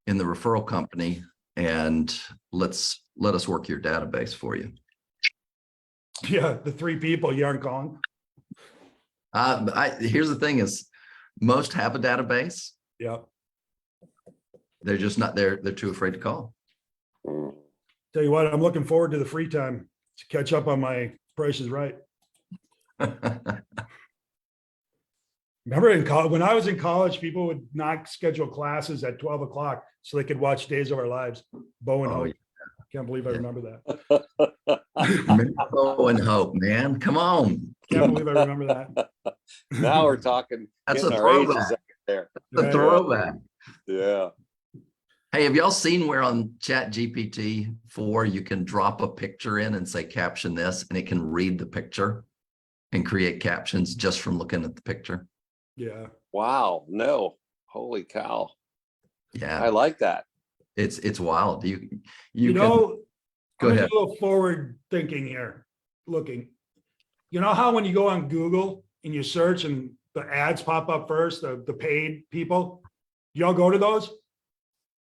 in the referral company, and let us work your database for you. Yeah, the 3 people you aren't calling. Here's the thing is, most have a database. Yeah. They're just not there. They're too afraid to call. Tell you what, I'm looking forward to the free time to catch up on my Price is Right. Remember in college, when I was in college, people would not schedule classes at 12 o'clock so they could watch Days of Our Lives. Bo and Oh, Hope. yeah. Can't believe I remember that. Oh, and Hope, man, come on. Can't believe I remember that. Now we're talking. That's getting a our ages throwback. out there. The Right. throwback. Yeah. Hey, have y'all seen where on Chat GPT 4 you can drop a picture in and say caption this, and it can read the picture and create captions just from looking at the picture? Yeah. Wow. No. Holy cow. Yeah, I like that. it's wild. You You can know, go I'm gonna ahead. do a little forward thinking here, looking. You know how when you go on Google and you search and the ads pop up first, the paid people, y'all go to those?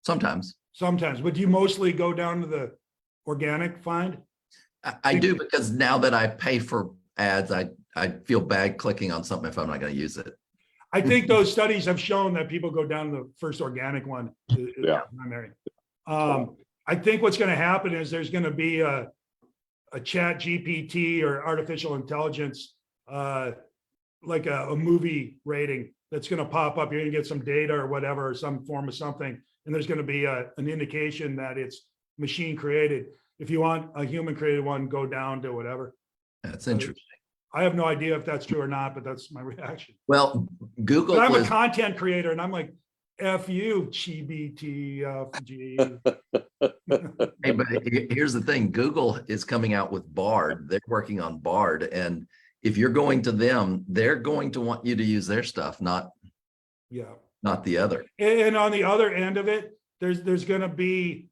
Sometimes Sometimes, but do you mostly go down to the organic find? I do, because now that I pay for ads, I feel bad clicking on something if I'm not going to use it. I think those studies have shown that people go down to the first organic one. Yeah. Primary. I think what's going to happen is there's going to be a Chat GPT or artificial intelligence, like a movie rating that's going to pop up. You're going to get some data or whatever, or some form of something. And there's going to be an indication that it's machine created. If you want a human created one, go down to whatever. That's interesting. I have no idea if that's true or not, but that's my reaction. Well, Google But I'm a was, content creator and I'm like, F you, GBTFG. hey, but here's the thing. Google is coming out with Bard. They're working on Bard. And if you're going to them, they're going to want you to use their stuff, not Yeah. the other. And on the other end of it, there's going to be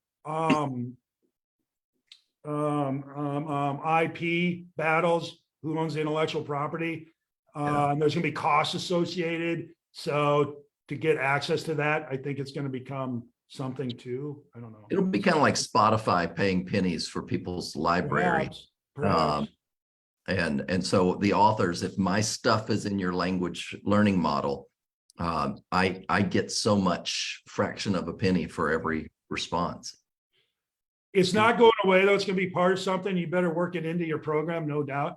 IP battles. Who owns the intellectual property? And there's going to be costs associated. So to get access to that, I think it's going to become something too. I don't know. It'll be kind of like Spotify paying pennies for people's library. Perhaps. And so the authors, if my stuff is in your language learning model, I get so much fraction of a penny for every response. It's not going away though. It's going to be part of something. You better work it into your program, no doubt.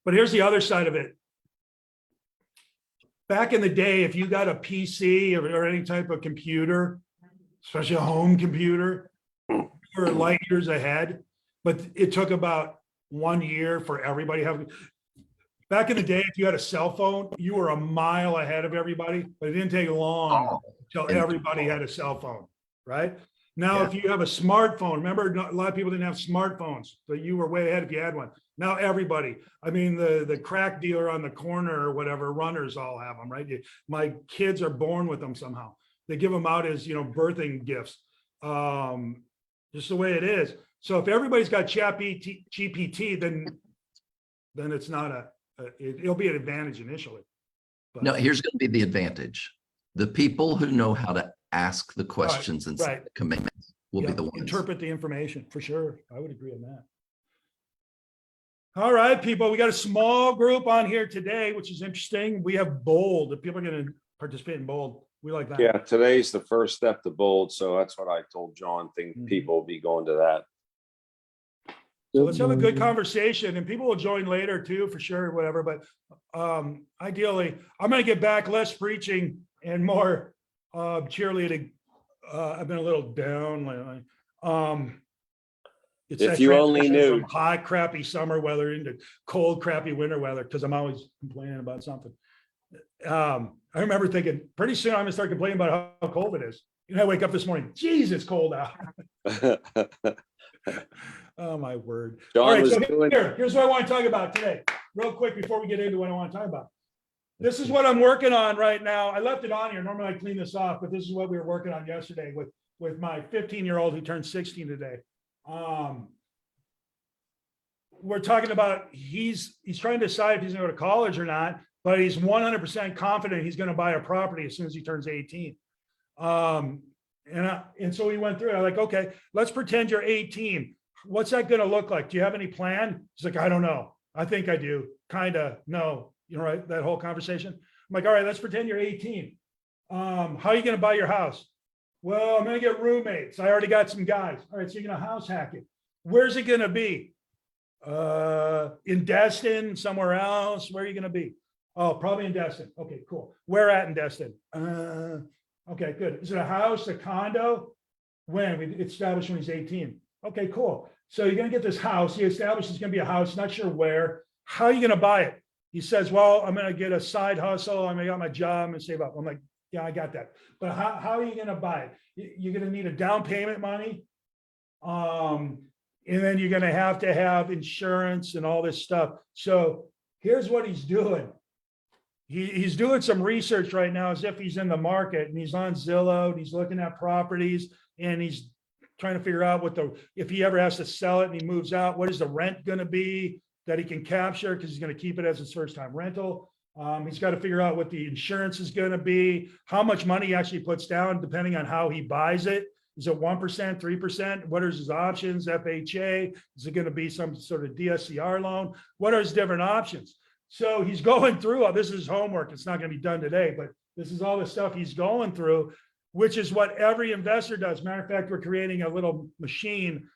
But here's the other side of it. Back in the day, if you got a PC or any type of computer, especially a home computer, you were light years ahead. But it took about 1 year for everybody having. Back in the day, if you had a cell phone, you were a mile ahead of everybody, but it didn't take long until everybody had a cell phone, right? Now, if you have a smartphone, remember, a lot of people didn't have smartphones, but you were way ahead if you had one. Now everybody, I mean, the crack dealer on the corner or whatever, runners all have them, right? My kids are born with them somehow. They give them out as, birthing gifts. Just the way it is. So if everybody's got Chat GPT, then it's not it'll be an advantage initially. But, No, here's going to be the advantage. The people who know how to ask the questions and set the commands will be the ones. Interpret the information, for sure. I would agree on that. All right, people, we got a small group on here today, which is interesting. We have bold. If people are going to participate in bold, we like that. Yeah. Today's the first step to bold. So that's what I told John. Think people will be going to that. So let's have a good conversation, and people will join later too, for sure, whatever. But ideally, I'm going to get back less preaching and more cheerleading. I've been a little down lately. It's If you only knew. from hot, crappy summer weather into cold, crappy winter weather, because I'm always complaining about something. I remember thinking, pretty soon I'm going to start complaining about how cold it is. I wake up this morning, geez, it's cold out. Oh my word. John All right, was so doing. here's what I want to talk about today, real quick before we get into what I want to talk about. This is what I'm working on right now. I left it on here. Normally I clean this off, but this is what we were working on yesterday with my 15-year-old who turned 16 today. We're talking about he's trying to decide if he's going to go to college or not, but he's 100% confident he's going to buy a property as soon as he turns 18. And so we went through it. I'm like, okay, let's pretend you're 18. What's that going to look like? Do you have any plan? He's like, I don't know. I think I do. Kind of. No. You know, right? That whole conversation. I'm like, all right, let's pretend you're 18. How are you going to buy your house? Well, I'm going to get roommates. I already got some guys. All right, so you're going to house hack it. Where's it going to be? In Destin, somewhere else. Where are you going to be? Oh, probably in Destin. Okay, cool. Where at in Destin? Okay, good. Is it a house, a condo? When? We established when he's 18. Okay, cool. So you're going to get this house. He establishes it's going to be a house, not sure where. How are you going to buy it? He says, well, I'm going to get a side hustle. I'm going to get my job and save up. I'm like, yeah, I got that. But how are you going to buy it? You're going to need a down payment money. And then you're going to have insurance and all this stuff. So here's what he's doing. He's doing some research right now as if he's in the market, and he's on Zillow and he's looking at properties, and he's trying to figure out if he ever has to sell it and he moves out, what is the rent going to be that he can capture, because he's going to keep it as his first time rental. He's got to figure out what the insurance is going to be, how much money he actually puts down, depending on how he buys it. Is it 1%, 3%? What are his options? FHA? Is it going to be some sort of DSCR loan? What are his different options? So he's going through all this is homework. It's not going to be done today, but this is all the stuff he's going through, which is what every investor does. Matter of fact, we're creating a little machine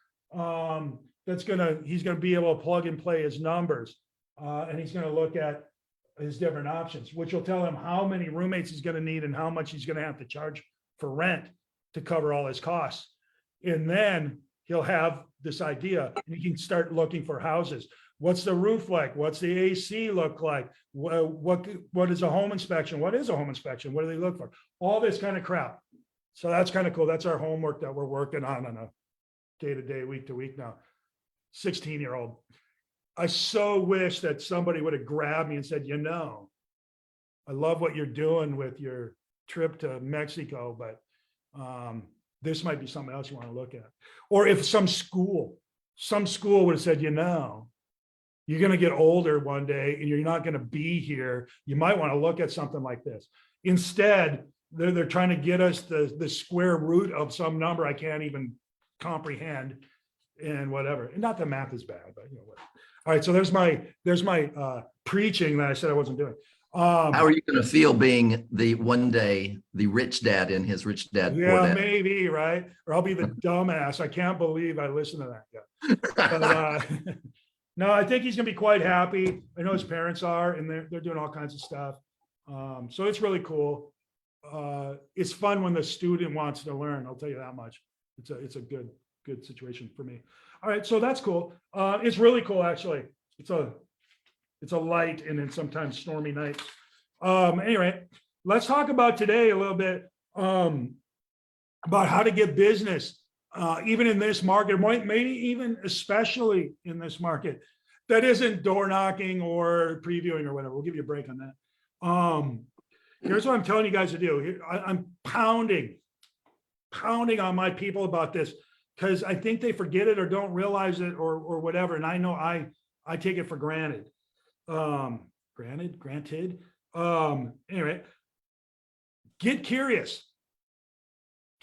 he's going to be able to plug and play his numbers, and he's going to look at his different options, which will tell him how many roommates he's going to need and how much he's going to have to charge for rent to cover all his costs. And then he'll have this idea, and he can start looking for houses. What's the roof like? What's the AC look like? What is a home inspection? What is a home inspection? What do they look for? All this kind of crap. So that's kind of cool. That's our homework that we're working on a day-to-day, week-to-week now. 16-year-old. I so wish that somebody would have grabbed me and said, I love what you're doing with your trip to Mexico, but this might be something else you want to look at. Or if some school would have said, you're going to get older one day and you're not going to be here. You might want to look at something like this. Instead, they're trying to get us the square root of some number I can't even comprehend and whatever. And not that math is bad, but whatever. All right, so there's my preaching that I said I wasn't doing. How are you going to feel being the rich dad in his Rich Dad Poor Dad? Maybe, right? Or I'll be the dumbass. I can't believe I listened to that guy. But, no, I think he's going to be quite happy. I know his parents are, and they're doing all kinds of stuff. So it's really cool. It's fun when the student wants to learn. I'll tell you that much. It's a good situation for me. All right, so that's cool. It's really cool, actually. It's a light and then sometimes stormy nights. Anyway, let's talk about today a little bit about how to get business, even in this market, maybe even especially in this market that isn't door knocking or previewing or whatever. We'll give you a break on that. Here's what I'm telling you guys to do. I'm pounding on my people about this because I think they forget it or don't realize it or whatever. And I know I take it for granted. Granted. Anyway, get curious.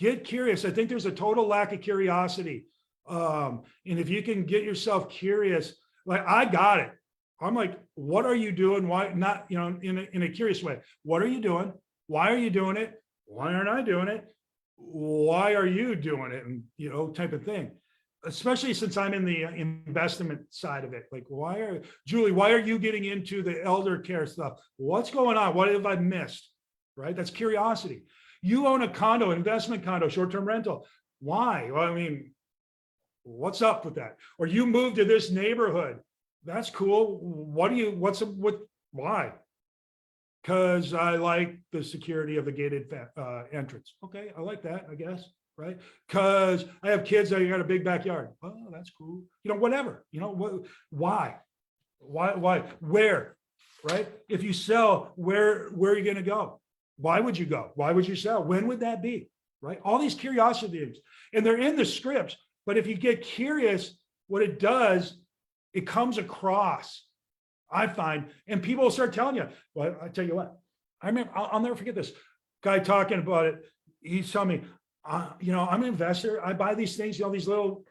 I think there's a total lack of curiosity. And if you can get yourself curious, like I got it. I'm like, what are you doing? Why not, in a curious way? What are you doing? Why are you doing it? Why aren't I doing it? Why are you doing it? And, type of thing. Especially since I'm in the investment side of it. Like, Julie, why are you getting into the elder care stuff? What's going on? What have I missed? Right? That's curiosity. You own a condo, investment condo, short-term rental. Why? Well, what's up with that? Or you moved to this neighborhood. That's cool. Why? Because I like the security of the gated entrance. Okay, I like that, I guess. Right? Because I have kids that got a big backyard. Oh, that's cool. Whatever. Why? Where? Right? If you sell, where are you going to go? Why would you go? Why would you sell? When would that be? Right? All these curiosity things. And they're in the scripts. But if you get curious, what it does, it comes across, I find, and people will start telling you. Well, I tell you what, I remember, I'll never forget this guy talking about it. he's telling me, I'm an investor. I buy these things, these little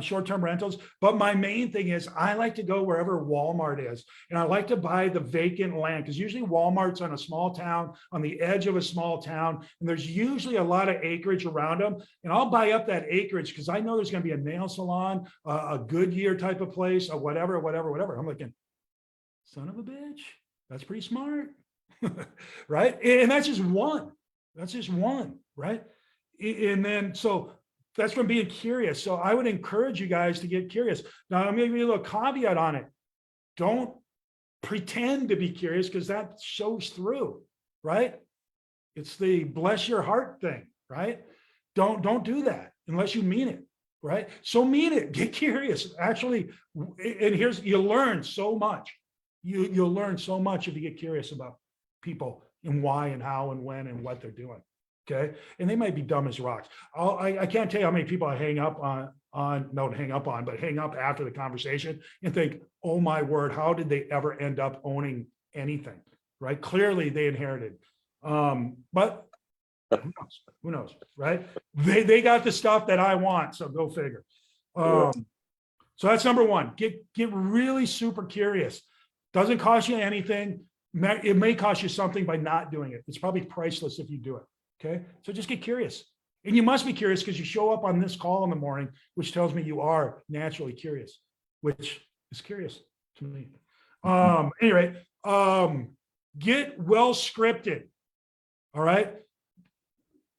short-term rentals. But my main thing is I like to go wherever Walmart is. And I like to buy the vacant land because usually Walmart's on a small town, on the edge of a small town. And there's usually a lot of acreage around them. And I'll buy up that acreage because I know there's going to be a nail salon, a Goodyear type of place, or whatever. I'm looking, son of a bitch, that's pretty smart. Right. And that's just one. Right. And then, so that's from being curious. So I would encourage you guys to get curious. Now, I'm going to give you a little caveat on it. Don't pretend to be curious because that shows through, right? It's the bless your heart thing, right? Don't do that unless you mean it, right? So mean it, get curious. Actually, and you'll learn so much. You'll learn so much if you get curious about people and why and how and when and what they're doing. Okay. And they might be dumb as rocks. I can't tell you how many people I hang up but hang up after the conversation and think, oh my word, how did they ever end up owning anything? Right. Clearly they inherited. But who knows? Right. They got the stuff that I want. So go figure. So that's number one. Get really super curious. Doesn't cost you anything. It may cost you something by not doing it. It's probably priceless if you do it. Okay. So just get curious. And you must be curious because you show up on this call in the morning, which tells me you are naturally curious, which is curious to me. Anyway, get well scripted. All right.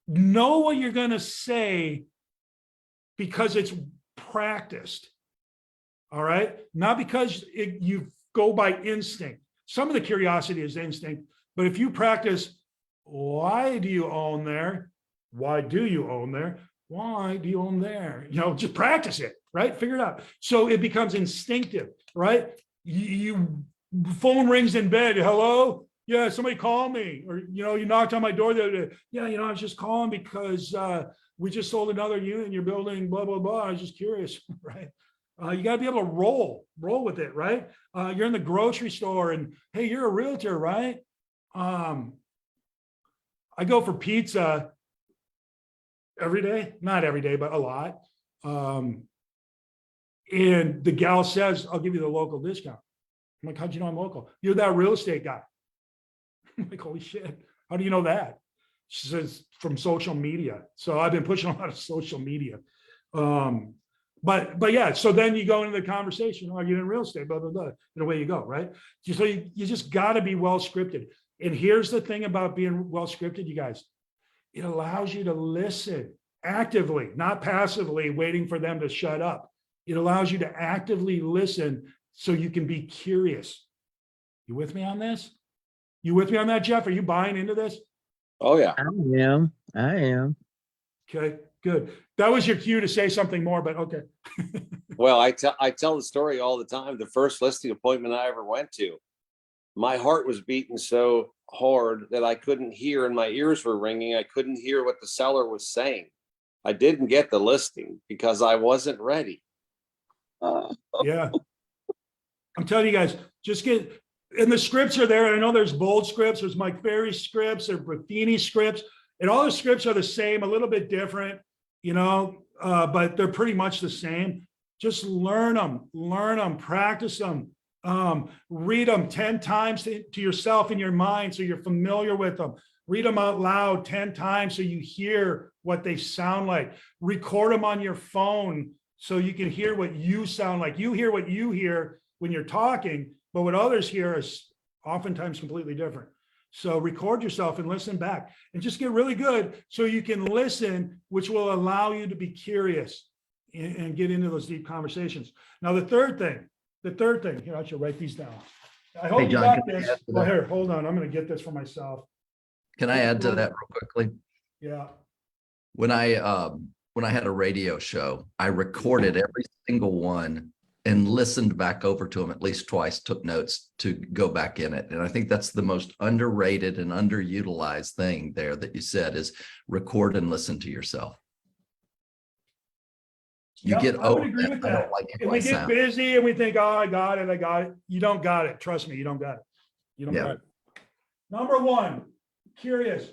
Know what you're going to say because it's practiced. All right. Not because you go by instinct. Some of the curiosity is instinct, but if you practice, why do you own there? Why do you own there? Why do you own there? Just practice it, right? Figure it out. So it becomes instinctive, right? You phone rings in bed. Hello? Yeah, somebody called me. Or, you knocked on my door the other day. Yeah, I was just calling because we just sold another unit in your building, blah, blah, blah. I was just curious, right? You got to be able to roll with it, right? You're in the grocery store and, hey, you're a realtor, right? I go for pizza every day, not every day, but a lot. And the gal says, I'll give you the local discount. I'm like, how'd you know I'm local? You're that real estate guy. I'm like, holy shit. How do you know that? She says from social media. So I've been pushing a lot of social media. But yeah, so then you go into the conversation, oh, you're in real estate, blah, blah, blah. And away you go, right? So you just got to be well scripted. And here's the thing about being well scripted, you guys. It allows you to listen actively, not passively waiting for them to shut up. It allows you to actively listen so you can be curious. You with me on this? You with me on that, Jeff? Are you buying into this? Oh yeah. I am. Okay, good. That was your cue to say something more, but okay. Well, I tell the story all the time. The first listing appointment I ever went to, my heart was beating so hard that I couldn't hear and my ears were ringing. I couldn't hear what the seller was saying. I didn't get the listing because I wasn't ready. Yeah. I'm telling you guys, just get, and the scripts are there. I know there's bold scripts, there's Mike Ferry scripts, there's Buffini scripts, and all the scripts are the same, a little bit different, but they're pretty much the same. Just learn them, practice them. Read them 10 times to yourself in your mind so you're familiar with them. Read them out loud 10 times so you hear what they sound like. Record them on your phone so you can hear what you sound like. You hear what you hear when you're talking, but what others hear is oftentimes completely different. So record yourself and listen back and just get really good so you can listen, which will allow you to be curious and get into those deep conversations. Now, the third thing, here, I should write these down. I hope Hey, you John, got can I this. add to Well, that? here, hold on. I'm going to get this for myself. Can I add to that real quickly? Yeah. When I had a radio show, I recorded every single one and listened back over to them at least twice, took notes to go back in it. And I think that's the most underrated and underutilized thing there that you said is record and listen to yourself. You Yep, get I would over agree that. with I that. don't like it And when we I get sound. busy and we think, oh, I got it. You don't got it. Trust me, you don't got it. You don't Yeah. got it. Number one, curious.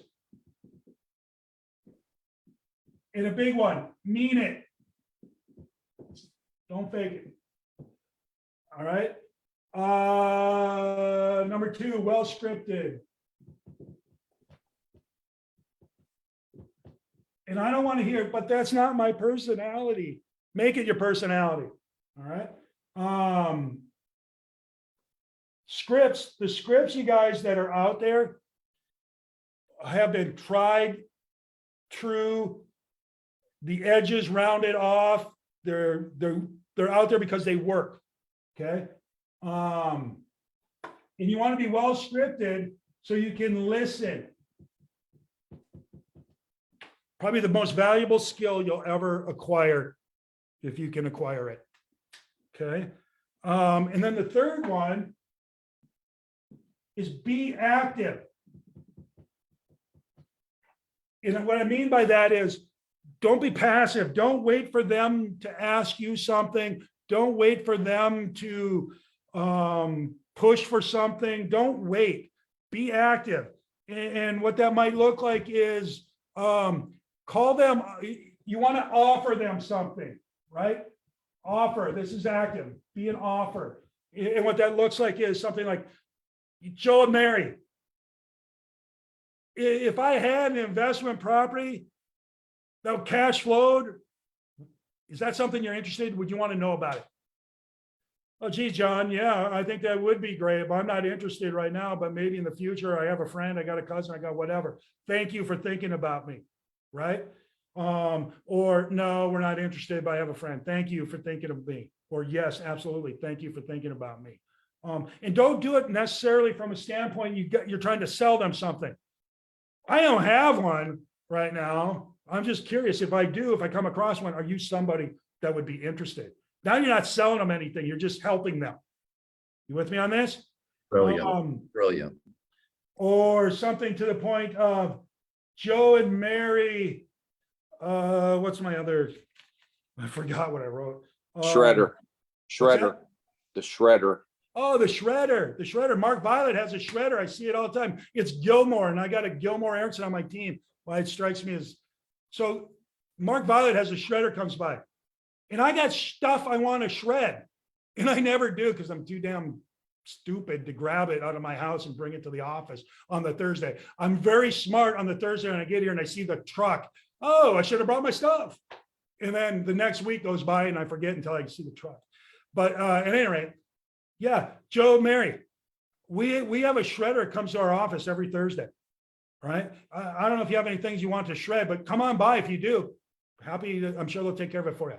And a big one, mean it. Don't fake it. All right. Number 2, well scripted. And I don't want to hear, but that's not my personality. Make it your personality. All right. Scripts, the scripts, you guys that are out there have been tried, true, the edges rounded off. They're out there because they work. Okay. And you want to be well scripted so you can listen. Probably the most valuable skill you'll ever acquire, if you can acquire it. Okay. And then the third one is be active. And what I mean by that is don't be passive. Don't wait for them to ask you something. Don't wait for them to push for something. Don't wait. Be active. And what that might look like is call them. You want to offer them something, right? Offer. This is active. Be an offer. And what that looks like is something like, Joe and Mary, if I had an investment property that cash flowed, is that something you're interested in? Would you want to know about it? Oh, geez, John, yeah, I think that would be great, but I'm not interested right now, but maybe in the future, I have a friend, I got a cousin, I got whatever. Thank you for thinking about me, right? Or no, we're not interested, but I have a friend. Thank you for thinking of me. Or yes, absolutely. Thank you for thinking about me. And don't do it necessarily from a standpoint you're trying to sell them something. I don't have one right now. I'm just curious if I do, if I come across one, are you somebody that would be interested? Now you're not selling them anything. You're just helping them. You with me on this? Brilliant. Brilliant. Or something to the point of Joe and Mary. What's my other? I forgot what I wrote. Shredder. The shredder. Oh, the shredder. The shredder. Mark Violet has a shredder. I see it all the time. It's Gilmore, and I got a Gilmore Erickson on my team. Why it strikes me as so. Mark Violet has a shredder comes by, and I got stuff I want to shred, and I never do because I'm too damn stupid to grab it out of my house and bring it to the office on the Thursday. I'm very smart on the Thursday when I get here and I see the truck. Oh, I should have brought my stuff. And then the next week goes by and I forget until I see the truck. But at any rate, yeah, Joe, Mary, we have a shredder comes to our office every Thursday, right? I don't know if you have any things you want to shred, but come on by if you do. Happy, I'm sure they'll take care of it for you.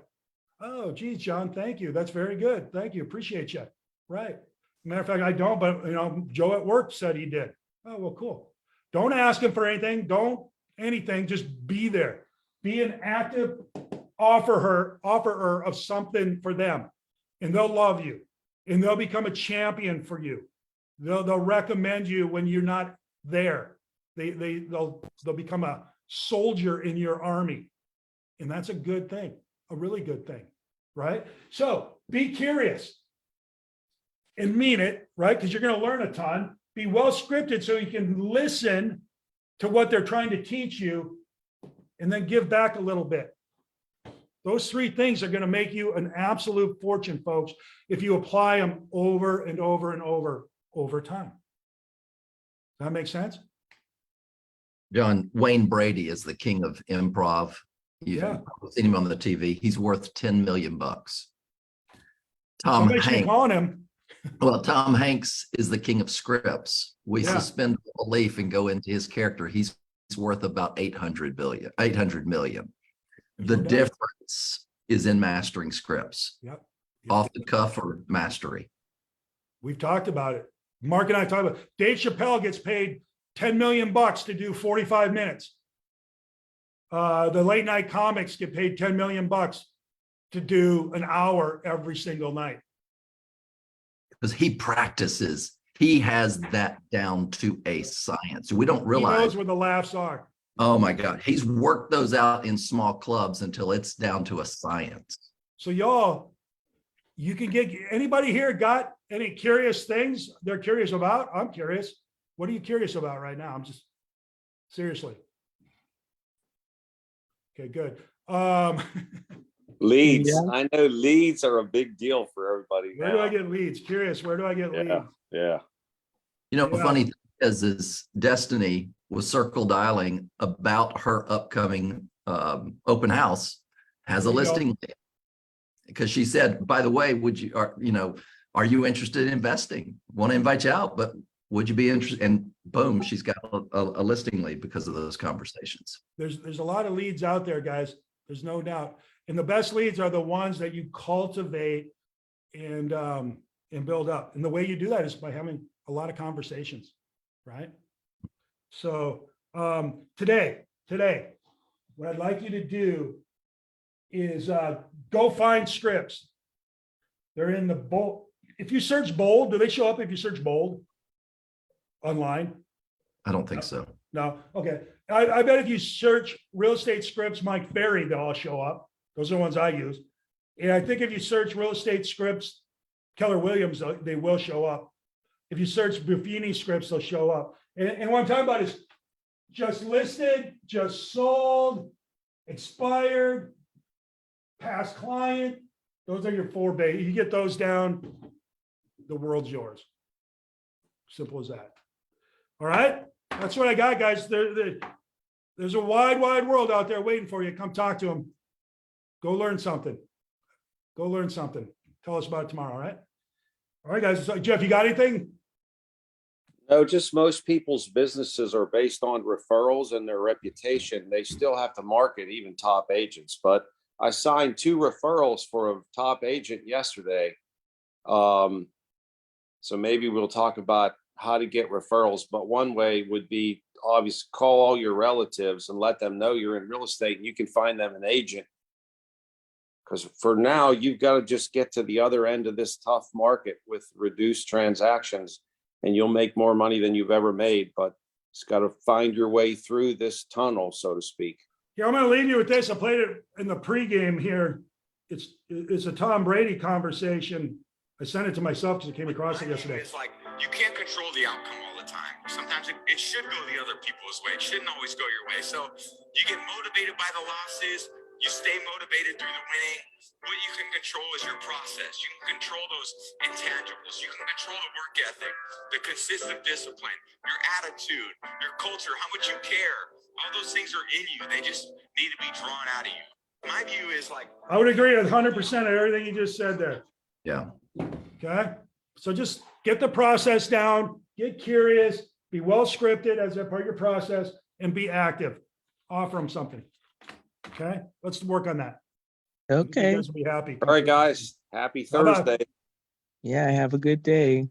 Oh, geez, John, thank you. That's very good. Thank you. Appreciate you. Right. Matter of fact, I don't, but Joe at work said he did. Oh, well, cool. Don't ask him for anything. Don't anything. Just be there. Be an active offerer of something for them, and they'll love you, and they'll become a champion for you. They'll recommend you when you're not there. They'll become a soldier in your army, and that's a good thing, a really good thing, right? So be curious and mean it, right? Because you're going to learn a ton. Be well scripted so you can listen to what they're trying to teach you, and then give back a little bit. Those 3 things are going to make you an absolute fortune, folks, if you apply them over and over and over time. Does that make sense? John, Wayne Brady is the king of improv. You've seen him on the TV. He's worth 10 million bucks. Tom Hanks is the king of scripts. We suspend belief and go into his character. He's worth about 800 million. The difference is in mastering scripts. Off the cuff or mastery. We've talked about it. Mark and I talked about it. Dave Chappelle gets paid 10 million bucks to do 45 minutes. The late night comics get paid 10 million bucks to do an hour every single night. Because he practices. He has that down to a science. We don't realize. He knows where the laughs are. Oh my God. He's worked those out in small clubs until it's down to a science. So y'all, you can get, anybody here got any curious things they're curious about? I'm curious. What are you curious about right now? I'm just, seriously. Okay, good. Leads. Yeah. I know leads are a big deal for everybody Where do I now. get leads? Curious, where do I get Yeah. leads? Yeah. You know, Yeah. funny thing is Destiny was circle dialing about her upcoming open house, has a There you go. listing. Because she said, by the way, are you interested in investing? Want to invite you out, but would you be interested? And boom, she's got a listing lead because of those conversations. There's a lot of leads out there, guys. There's no doubt. And the best leads are the ones that you cultivate and build up. And the way you do that is by having a lot of conversations, right? So today, what I'd like you to do is go find scripts. They're in the bold. If you search bold, do they show up if you search bold online? I don't think so. No. Okay. I bet if you search real estate scripts, Mike Ferry, they'll all show up. Those are the ones I use. And I think if you search real estate scripts, Keller Williams, they will show up. If you search Buffini scripts, they'll show up. And what I'm talking about is just listed, just sold, expired, past client. Those are your 4 base. You get those down, the world's yours. Simple as that. All right. That's what I got, guys. There's a wide world out there waiting for you. Come talk to them. Go learn something. Go learn something. Tell us about it tomorrow. All right. All right, guys. So, Jeff, you got anything? No, just most people's businesses are based on referrals and their reputation. They still have to market, even top agents. But I signed 2 referrals for a top agent yesterday. So maybe we'll talk about how to get referrals. But one way would be obviously call all your relatives and let them know you're in real estate and you can find them an agent. Because for now, you've got to just get to the other end of this tough market with reduced transactions, and you'll make more money than you've ever made. But it's got to find your way through this tunnel, so to speak. Here, I'm going to leave you with this. I played it in the pregame here. It's a Tom Brady conversation. I sent it to myself because I came across it yesterday. It's like you can't control the outcome all the time. Sometimes it should go the other people's way. It shouldn't always go your way. So you get motivated by the losses. You stay motivated through the winning. What you can control is your process. You can control those intangibles. You can control the work ethic, the consistent discipline, your attitude, your culture, how much you care. All those things are in you. They just need to be drawn out of you. My view is like, I would agree 100% of everything you just said there. Yeah. Okay. So just get the process down, get curious, be well scripted as a part of your process, and be active. Offer them something. Okay. Let's work on that. You Okay. guys will be happy. All right, guys. Happy Bye-bye. Thursday. Yeah, have a good day.